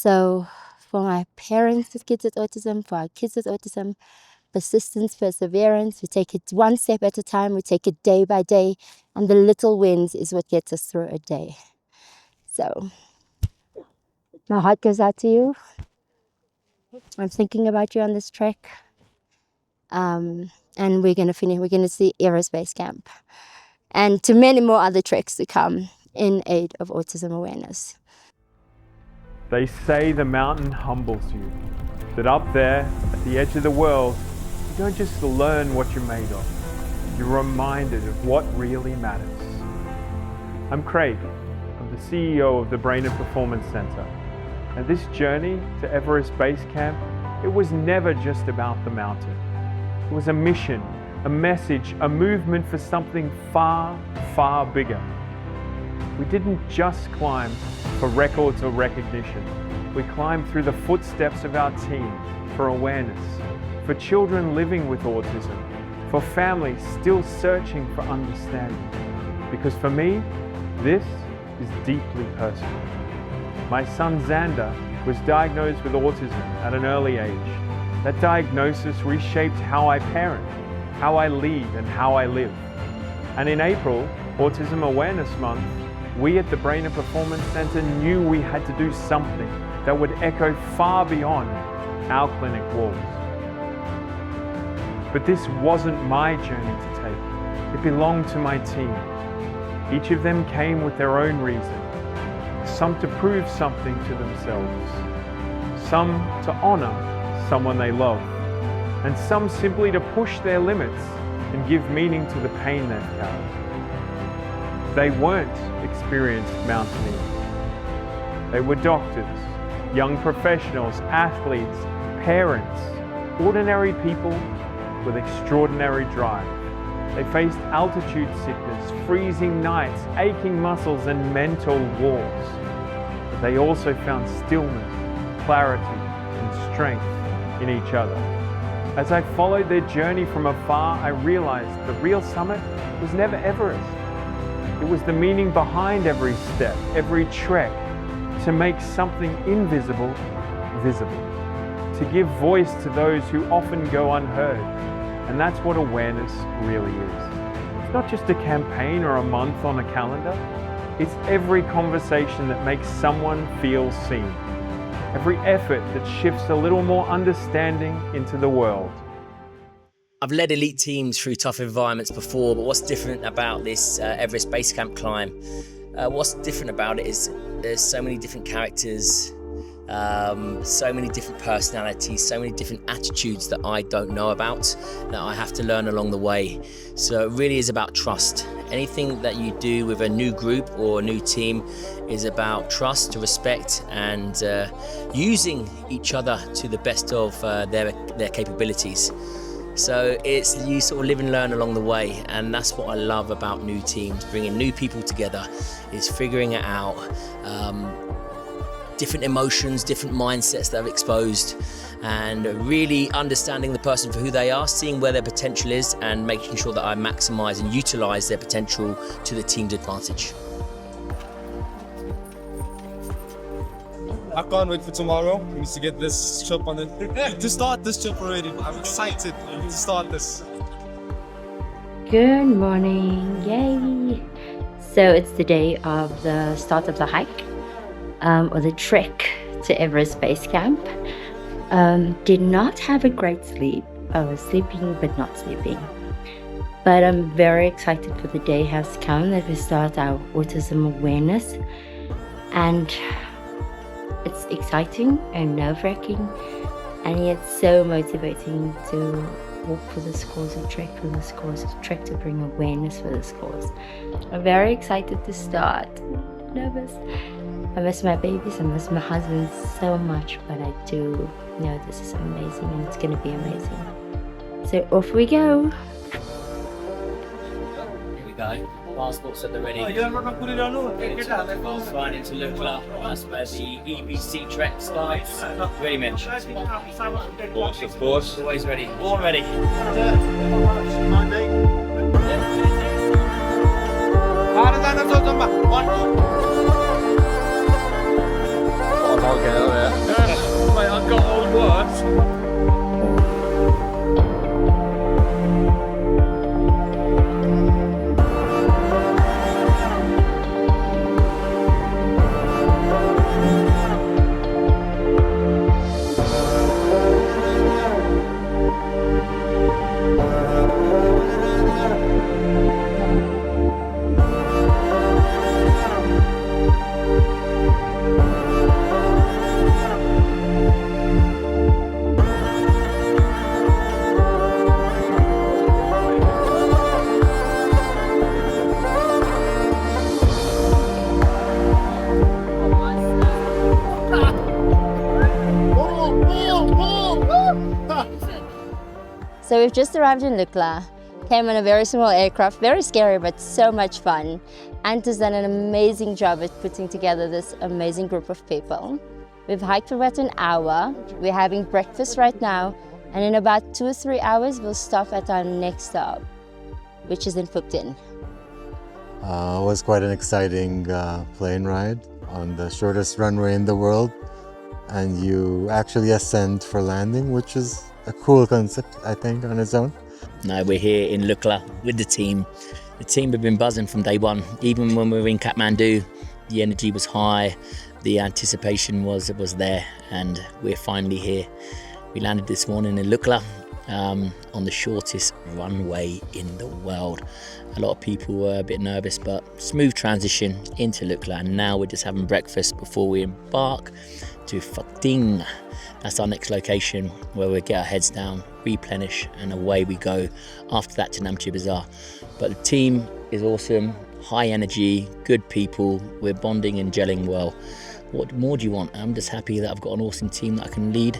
So for my parents with kids with autism, for our kids with autism, persistence, perseverance, we take it one step at a time, we take it day by day, and the little wins is what gets us through a day. So my heart goes out to you. I'm thinking about you on this trek. And we're going to see Everest Base Camp and to many more other treks to come in aid of autism awareness. They say the mountain humbles you, that up there at the edge of the world, you don't just learn what you're made of, you're reminded of what really matters. I'm Craig, I'm the CEO of the Brain and Performance Center, and this journey to Everest Base Camp, it was never just about the mountain. It was a mission, a message, a movement for something far, far bigger. We didn't just climb for records or recognition. We climbed through the footsteps of our team for awareness, for children living with autism, for families still searching for understanding. Because for me, this is deeply personal. My son Xander was diagnosed with autism at an early age. That diagnosis reshaped how I parent, how I lead, and how I live. And in April, Autism Awareness Month, we at the Brain and Performance Center knew we had to do something that would echo far beyond our clinic walls. But this wasn't my journey to take. It belonged to my team. Each of them came with their own reason. Some to prove something to themselves. Some to honor someone they love. And some simply to push their limits and give meaning to the pain they've carried. They weren't experienced mountaineers. They were doctors, young professionals, athletes, parents, ordinary people with extraordinary drive. They faced altitude sickness, freezing nights, aching muscles, and mental walls. But they also found stillness, clarity, and strength in each other. As I followed their journey from afar, I realized the real summit was never Everest. It was the meaning behind every step, every trek, to make something invisible visible, to give voice to those who often go unheard. And that's what awareness really is. It's not just a campaign or a month on a calendar. It's every conversation that makes someone feel seen. Every effort that shifts a little more understanding into the world. I've led elite teams through tough environments before, but what's different about this Everest Base Camp climb? What's different about it is there's so many different characters, so many different personalities, so many different attitudes that I don't know about, that I have to learn along the way. So it really is about trust. Anything that you do with a new group or a new team is about trust, respect, and using each other to the best of their capabilities. So it's you sort of live and learn along the way, and that's what I love about new teams, bringing new people together, is figuring it out. Different emotions, different mindsets that are exposed, and really understanding the person for who they are, seeing where their potential is, and making sure that I maximise and utilise their potential to the team's advantage. I can't wait for tomorrow. We need to get this trip on to start this trip already. I'm excited to start this. Good morning, yay! So it's the day of the start of the hike, or the trek to Everest Base Camp. Did not have a great sleep. I was sleeping but not sleeping. But I'm very excited for the day has come that we start our autism awareness. And it's exciting and nerve-wracking, and yet so motivating to walk for this cause, or trek for this cause, or trek to bring awareness for this cause. I'm very excited to start. Nervous. I miss my babies, I miss my husband so much, but I do know this is amazing, and it's going to be amazing. So off we go. Here we go. Passports at the ready. Flying into Lukla. That's where the EBC trek starts. Ready, Mitch? Of course. Always ready. All ready. Oh, okay, So we've just arrived in Lukla, came on a very small aircraft, very scary but so much fun. Ant has done an amazing job at putting together this amazing group of people. We've hiked for about an hour, we're having breakfast right now, and in about 2 or 3 hours we'll stop at our next stop, which is in Phuktin. It was quite an exciting plane ride on the shortest runway in the world, and you actually ascend for landing, which is a cool concept, I think, on its own. No, we're here in Lukla with the team. The team have been buzzing from day one. Even when we were in Kathmandu, the energy was high, the anticipation was there, and we're finally here. We landed this morning in Lukla on the shortest runway in the world. A lot of people were a bit nervous, but smooth transition into Lukla, and now we're just having breakfast before we embark to Phuktin. That's our next location where we'll get our heads down, replenish, and away we go after that to Namche Bazaar. But the team is awesome, high energy, good people, we're bonding and gelling well. What more do you want? I'm just happy that I've got an awesome team that I can lead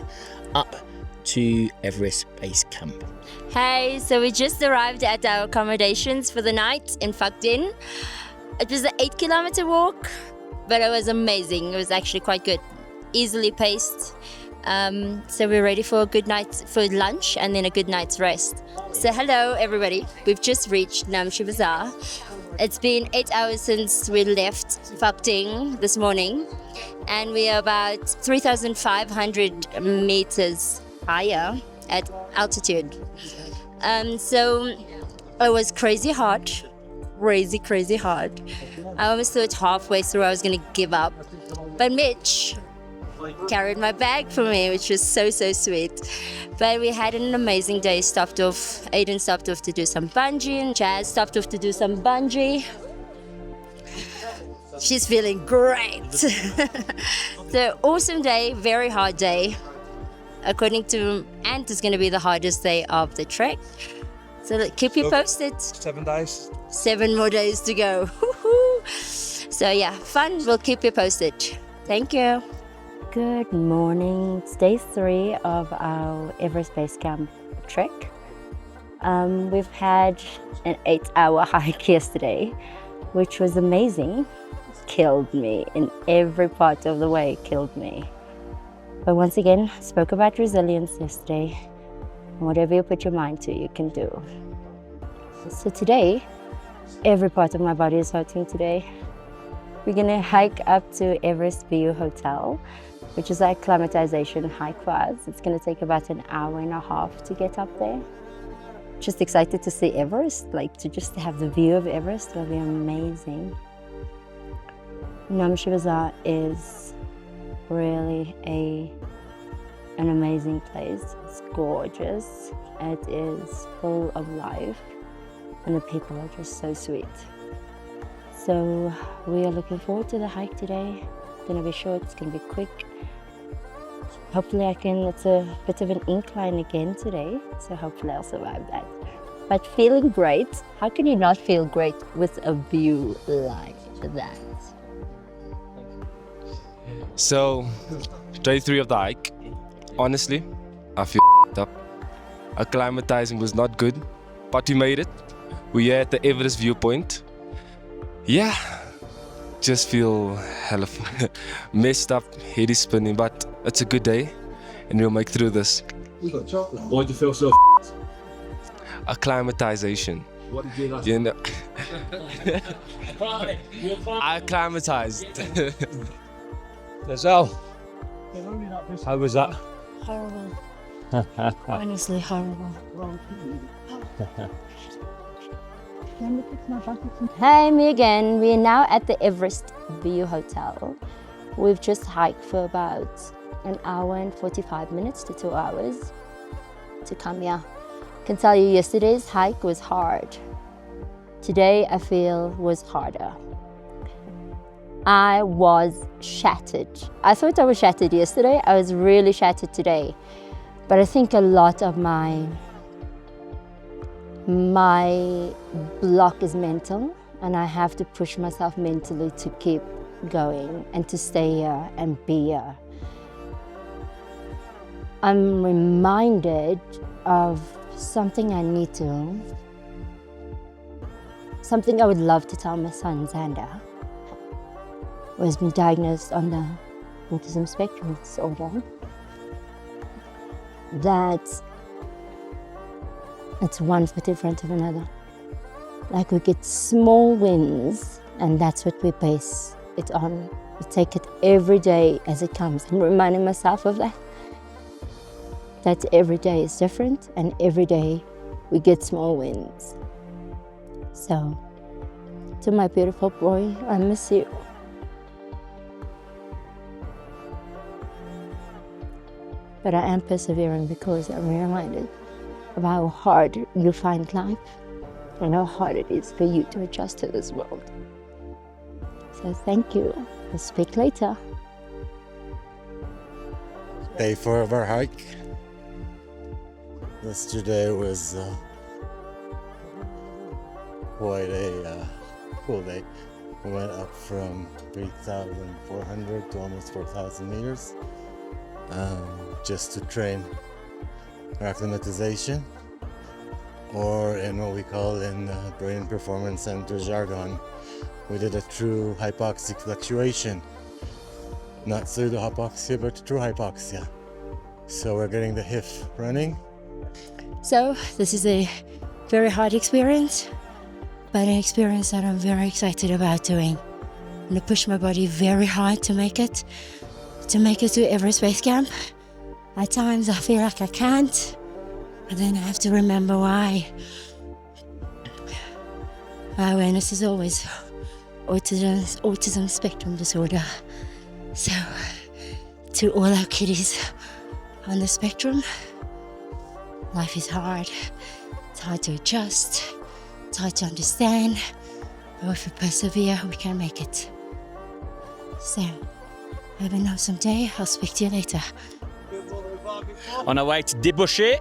up to Everest Base Camp. Hey, so we just arrived at our accommodations for the night in Phuktin. It was an 8-kilometer walk, but it was amazing. It was actually quite good, easily paced. So we're ready for a good night for lunch and then a good night's rest. So hello everybody, we've just reached Namche Bazaar. It's been 8 hours since we left Phuktin this morning, and we are about 3,500 meters higher at altitude. So it was crazy hard, crazy hard. I almost thought halfway through I was gonna give up, but Mitch carried my bag for me, which was so sweet. But we had an amazing day. Aiden stopped off to do some bungee, and Jazz stopped off to do some bungee. She's feeling great. So awesome day, very hard day. According to Ant, it's going to be the hardest day of the trek. So keep you posted. 7 days. 7 more days to go. So yeah, fun. We'll keep you posted. Thank you. Good morning. It's day 3 of our Everest Base Camp trek. We've had an 8-hour hike yesterday, which was amazing. Killed me in every part of the way, killed me. But once again, spoke about resilience yesterday. Whatever you put your mind to, you can do. So today, every part of my body is hurting today. We're gonna hike up to Everest View Hotel, which is our acclimatization hike for us. It's gonna take about an hour and a half to get up there. Just excited to see Everest, to just have the view of Everest will be amazing. Namche Bazaar is really an amazing place. It's gorgeous, it is full of life, and the people are just so sweet. So we are looking forward to the hike today. It's gonna be short, it's gonna be quick. Hopefully it's a bit of an incline again today, so hopefully I'll survive that. But feeling great, how can you not feel great with a view like that? So, day 3 of the hike. Honestly, I feel up. Acclimatizing was not good, but we made it. We're here at the Everest viewpoint. Yeah, just feel hella messed up, head is spinning, but it's a good day and we'll make through this. Why do you feel so Acclimatization. What did you You know, I acclimatized. Lizelle, how was that? Horrible. Honestly horrible. Hey, me again. We are now at the Everest View Hotel. We've just hiked for about an hour and 45 minutes to 2 hours to come here. I can tell you yesterday's hike was hard. Today I feel was harder. I was shattered. I thought I was shattered yesterday. I was really shattered today. But I think a lot of my block is mental, and I have to push myself mentally to keep going and to stay here and be here. I'm reminded of something I would love to tell my son Xander, who has been diagnosed on the autism spectrum disorder, that it's one foot in front of another. Like, we get small wins, and that's what we base it on. We take it every day as it comes, and reminding myself of that. That every day is different, and every day we get small wins. So, to my beautiful boy, I miss you. But I am persevering because I'm reminded of how hard you find life and how hard it is for you to adjust to this world. So thank you. We'll speak later. Day 4 of our hike. Yesterday was quite a cool day. We went up from 3,400 to almost 4,000 meters just to train our acclimatization, or in what we call in Brain and Performance Center jargon, we did a true hypoxic fluctuation. Not pseudo-hypoxia, but true hypoxia. So we're getting the HIF running. So this is a very hard experience, but an experience that I'm very excited about doing. I'm going to push my body very hard to make it to Everest Base Camp. At times I feel like I can't, but then I have to remember why. My awareness is always autism spectrum disorder. So, to all our kiddies on the spectrum, life is hard. It's hard to adjust. It's hard to understand. But if we persevere, we can make it. So, have an awesome day. I'll speak to you later. On our way to Débouché.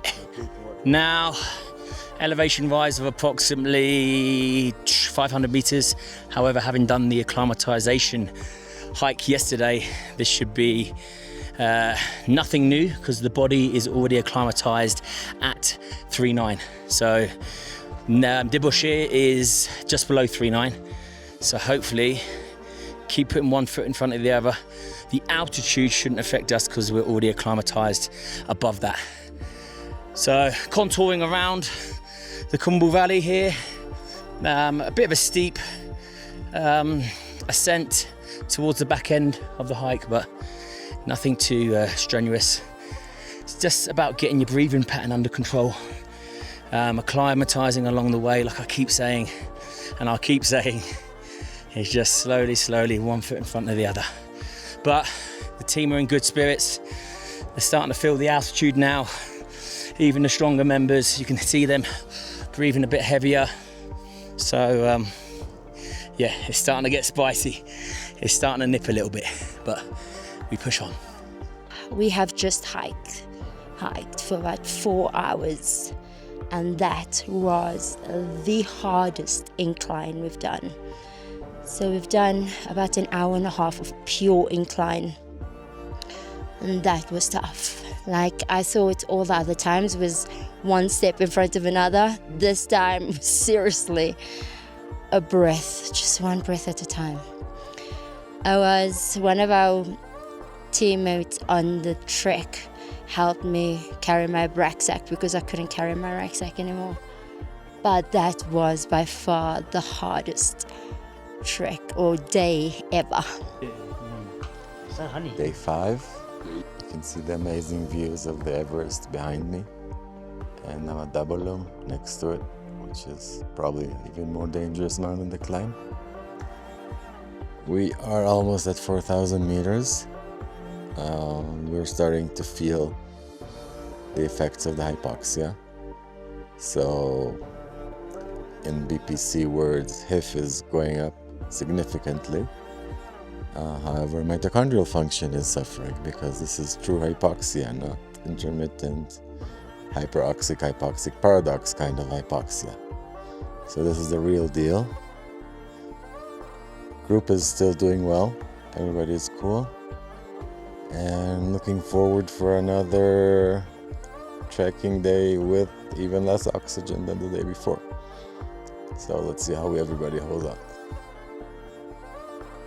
Now, elevation rise of approximately 500 meters. However, having done the acclimatization hike yesterday, this should be nothing new because the body is already acclimatized at 3.9. So Débouché is just below 3.9. So hopefully keep putting one foot in front of the other. The altitude shouldn't affect us because we're already acclimatized above that. So contouring around the Kumbu Valley here, a bit of a steep ascent towards the back end of the hike, but nothing too strenuous. It's just about getting your breathing pattern under control, acclimatizing along the way, like I keep saying, and I'll keep saying, it's just slowly, one foot in front of the other. But the team are in good spirits. They're starting to feel the altitude now. Even the stronger members, you can see them breathing a bit heavier. So yeah, it's starting to get spicy. It's starting to nip a little bit, but we push on. We have just hiked for about 4 hours, and that was the hardest incline we've done. So we've done about an hour and a half of pure incline, and that was tough. Like I thought all the other times was one step in front of another. This time, seriously, a breath, just one breath at a time. One of our teammates on the trek helped me carry my rucksack because I couldn't carry my rucksack anymore. But that was by far the hardest trek or day ever. Day 5. You can see the amazing views of the Everest behind me, and I'm at Double next to it, which is probably even more dangerous mountain to climb. We are almost at 4,000 meters. We're starting to feel the effects of the hypoxia. So, in BPC words, HIF is going up significantly. However, mitochondrial function is suffering because this is true hypoxia, not intermittent hyperoxic-hypoxic paradox kind of hypoxia. So this is the real deal. Group is still doing well. Everybody is cool. And looking forward for another trekking day with even less oxygen than the day before. So let's see how everybody holds up.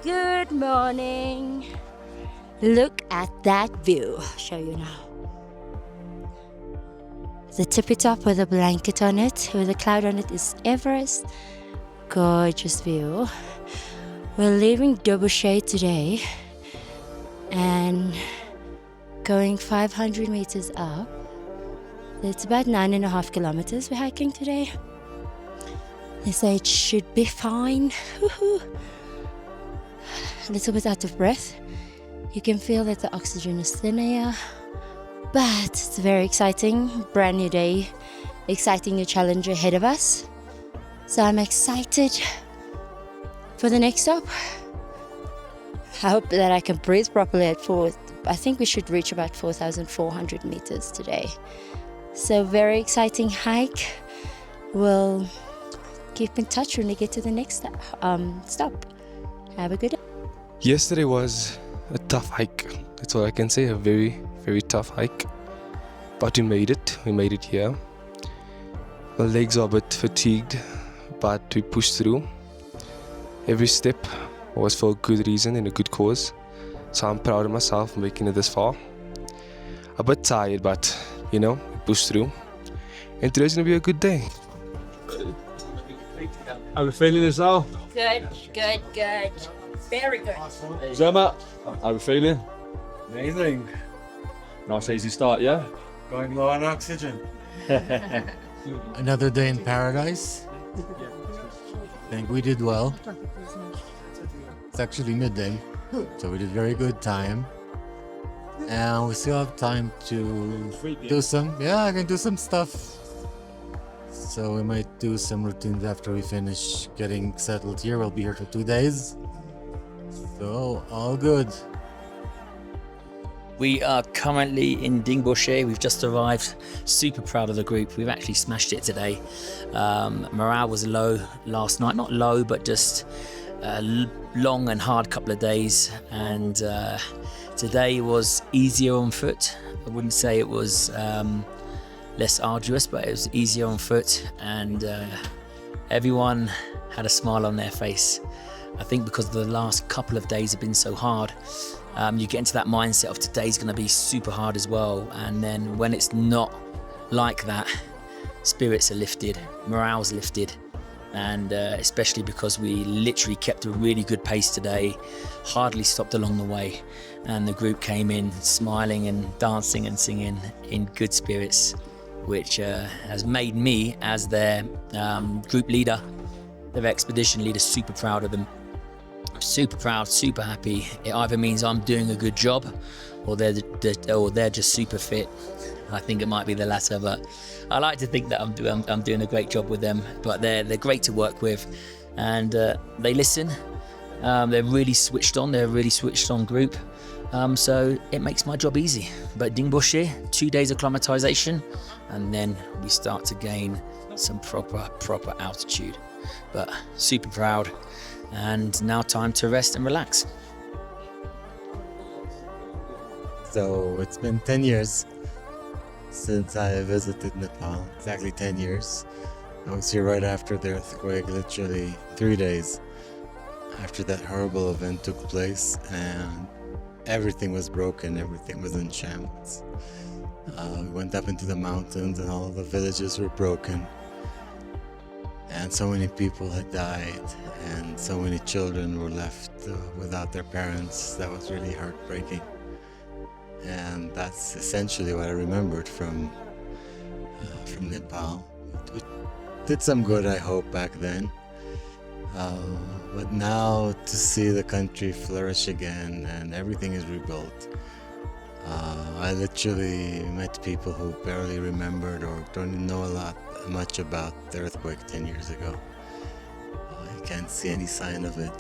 Good morning. Look at that view. I'll show you now. The tippy top with a blanket on it, with a cloud on it, is Everest. Gorgeous view. We're leaving Derbyshire today and going 500 meters up. It's about 9.5 kilometers we're hiking today. They say it should be fine. A little bit out of breath. You can feel that the oxygen is thin here, but it's very exciting. Brand new day, exciting new challenge ahead of us. So I'm excited for the next stop. I hope that I can breathe properly at 4. I think we should reach about 4,400 meters today. So very exciting hike. We'll keep in touch when we get to the next stop. Have a good day. Yesterday was a tough hike. That's all I can say. A very, very tough hike. But we made it. We made it here. My legs are a bit fatigued, but we pushed through. Every step was for a good reason and a good cause. So I'm proud of myself for making it this far. A bit tired, but we pushed through. And today's gonna be a good day. How are we feeling as well? Good. Very good. Xander, how are we feeling? Amazing. Nice easy start, yeah? Going low on oxygen. Another day in paradise. I think we did well. It's actually midday, so we did very good time. And we still have time to do I can do some stuff. So we might do some routines after we finish getting settled here. We'll be here for 2 days. So, all good. We are currently in Dingboche. We've just arrived. Super proud of the group. We've actually smashed it today. Morale was low last night. Not low, but just a long and hard couple of days. And today was easier on foot. I wouldn't say it was less arduous, but it was easier on foot. And everyone had a smile on their face. I think because the last couple of days have been so hard, you get into that mindset of today's going to be super hard as well. And then when it's not like that, spirits are lifted, morale's lifted. And especially because we literally kept a really good pace today, hardly stopped along the way. And the group came in smiling and dancing and singing in good spirits, which has made me, as their group leader, their expedition leader, super proud of them. Super proud, super happy. It either means I'm doing a good job or they're just super fit. I think it might be the latter, but I like to think that I'm doing a great job with them. But they're great to work with, and they listen. They're really switched on. They're a really switched on group. So it makes my job easy. But Dingboche, 2 days acclimatization, and then we start to gain some proper altitude. But super proud. And now time to rest and relax. So it's been 10 years since I visited Nepal. Exactly 10 years. I was here right after the earthquake, literally 3 days after that horrible event took place, and everything was broken, everything was in shambles. We went up into the mountains and all the villages were broken. And so many people had died, and so many children were left without their parents. That was really heartbreaking. And that's essentially what I remembered from Nepal. It did some good, I hope, back then. But now to see the country flourish again and everything is rebuilt. I literally met people who barely remembered or don't know much about the earthquake 10 years ago. You can't see any sign of it.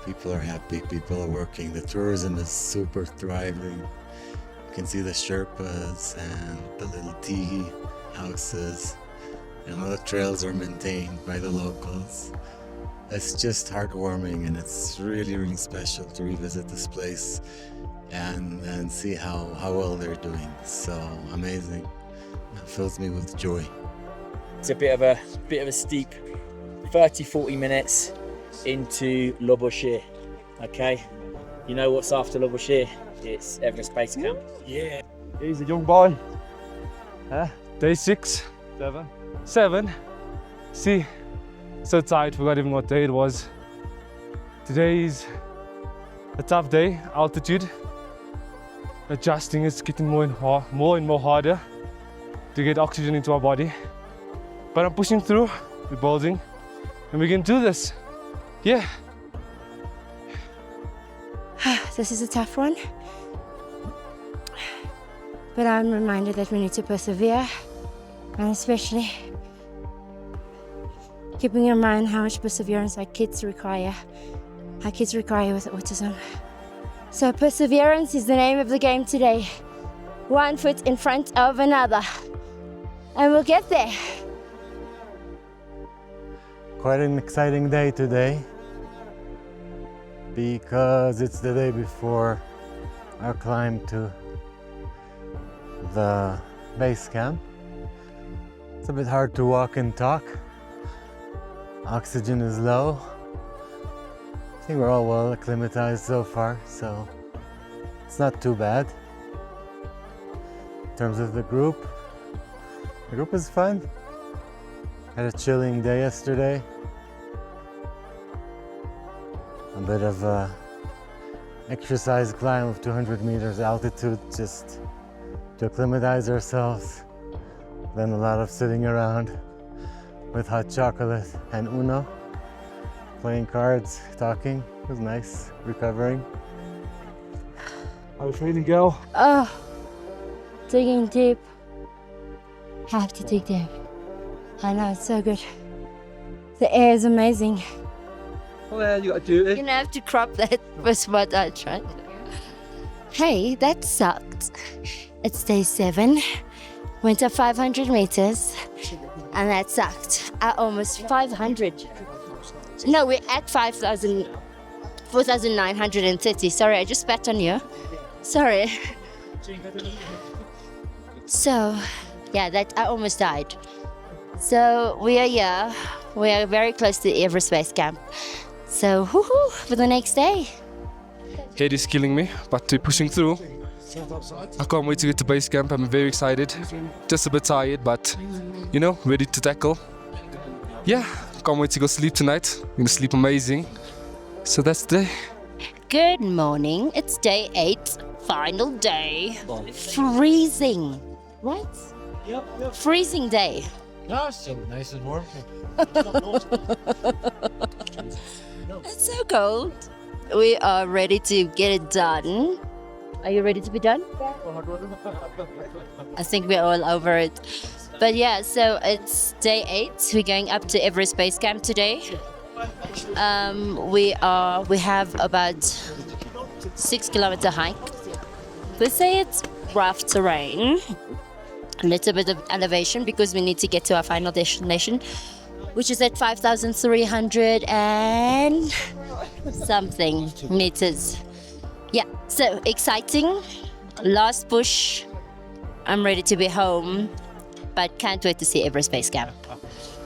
People are happy, people are working, the tourism is super thriving. You can see the Sherpas and the little tea houses, and all the trails are maintained by the locals. It's just heartwarming, and it's really, really special to revisit this place and see how well they're doing. So amazing. It fills me with joy. It's a bit of a steep 30-40 minutes into Le Boucher. Okay, you know what's after Le Boucher? It's Everest Base Camp. Yeah. He's a young boy. Day 6. 7. See, so tired, forgot even what day it was. Today is a tough day, altitude. Adjusting is getting more and more harder to get oxygen into our body. But I'm pushing through, we're building, and we can do this. Yeah. This is a tough one. But I'm reminded that we need to persevere, and especially keeping in mind how much perseverance our kids require with autism. So perseverance is the name of the game today. One foot in front of another, and we'll get there. Quite an exciting day today because it's the day before our climb to the base camp. It's a bit hard to walk and talk. Oxygen is low. I think we're all well acclimatized so far, so it's not too bad. In terms of the group is fun. Had a chilling day yesterday. A bit of a exercise climb of 200 meters altitude just to acclimatize ourselves. Then a lot of sitting around with hot chocolate and Uno, playing cards, talking. It was nice, recovering. How are you feeling, girl? Oh, digging deep. Have to dig deep. I know, it's so good. The air is amazing. Oh yeah, you gotta do You're gonna have to crop that was what I tried. Hey, that sucked. It's day 7. Went up 500 meters, and that sucked. At almost 500. No, we're at 4,930. Sorry, I just spat on you. Sorry. So, yeah, I almost died. So we are here. We are very close to Everest Base Camp. So, woohoo, for the next day. Head is killing me, but we're pushing through. I can't wait to get to base camp. I'm very excited. Just a bit tired, but you know, ready to tackle. Yeah, can't wait to go sleep tonight. I'm gonna sleep amazing. So that's the day. Good morning. It's day 8, final day. Freezing, right? Yep. Freezing day. No, it's still nice and warm. It's so cold. We are ready to get it done. Are you ready to be done? I think we're all over it. But yeah, so it's day 8. We're going up to Everest Base Camp today. We have about 6-kilometer hike. They say it's rough terrain. A little bit of elevation because we need to get to our final destination, which is at 5,300 and something meters. Yeah, so exciting. Last push. I'm ready to be home, but can't wait to see Everest Base Camp.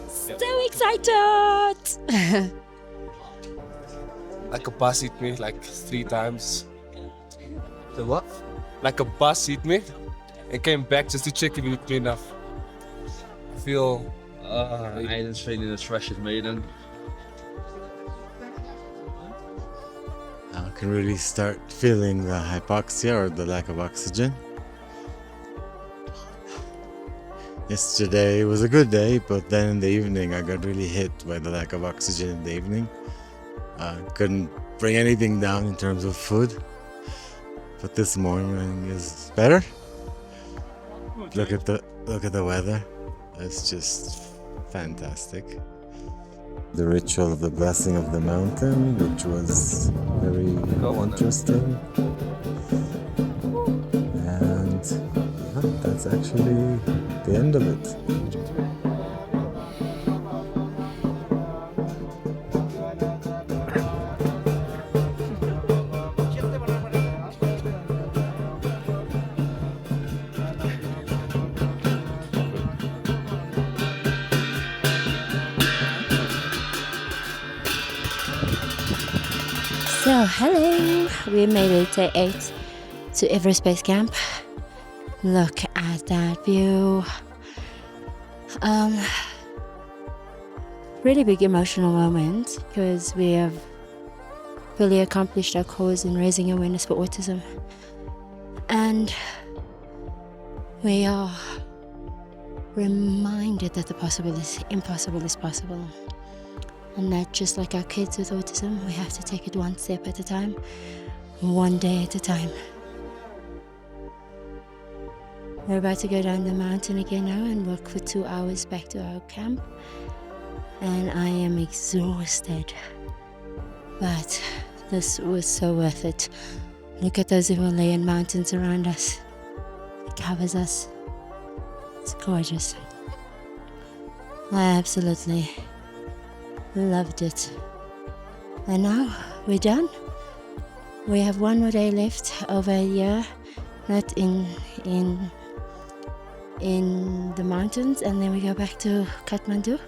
So excited! Like a bus hit me like 3 times. The what? Like a bus hit me and came back just to check if it would be enough. I feel Aiden's feeling as fresh as me then. I can really start feeling the hypoxia or the lack of oxygen. Yesterday was a good day, but then in the evening I got really hit by the lack of oxygen in the evening. Couldn't bring anything down in terms of food, but this morning is better. Look at the weather. It's just fantastic. The ritual of the blessing of the mountain, which was very interesting. And yeah, that's actually the end of it. So, hello! We made it day 8 to Everest Base Camp. Look at that view. Really big emotional moment because we have fully accomplished our cause in raising awareness for autism. And we are reminded that impossible is possible. And that just like our kids with autism, we have to take it one step at a time, one day at a time. We're about to go down the mountain again now and walk for 2 hours back to our camp. And I am exhausted. But this was so worth it. Look at those Himalayan mountains around us. It covers us. It's gorgeous. I absolutely loved it. And now we're done. We have one more day left over a year, not in the mountains, and then we go back to Kathmandu.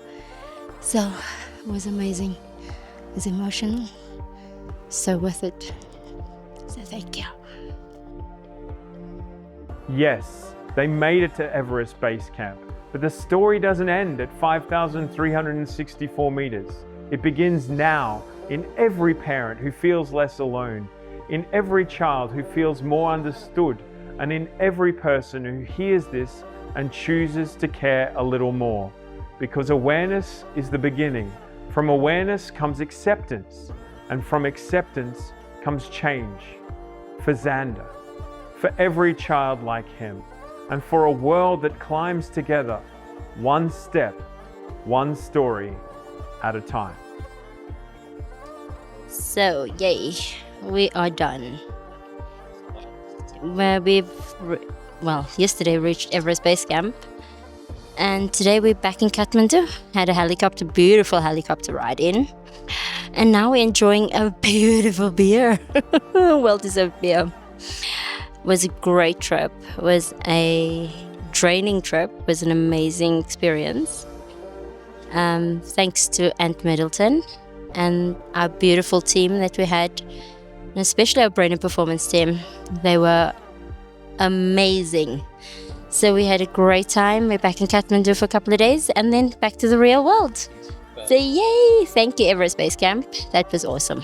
So it was amazing. It was emotional. So worth it. So thank you. Yes, they made it to Everest Base Camp, but the story doesn't end at 5,364 meters. It begins now in every parent who feels less alone, in every child who feels more understood, and in every person who hears this and chooses to care a little more. Because awareness is the beginning. From awareness comes acceptance, and from acceptance comes change. For Xander, for every child like him, and for a world that climbs together, one step, one story at a time. So, yay, we are done. Yesterday reached Everest Base Camp, and today we're back in Kathmandu. Had a beautiful helicopter ride in, and now we're enjoying a beautiful beer, well-deserved beer. It was a great trip. It was a draining trip. It was an amazing experience. Thanks to Ant Middleton and our beautiful team that we had, and especially our brain and performance team. They were amazing. So we had a great time. We're back in Kathmandu for a couple of days and then back to the real world. So yay! Thank you, Everest Base Camp. That was awesome.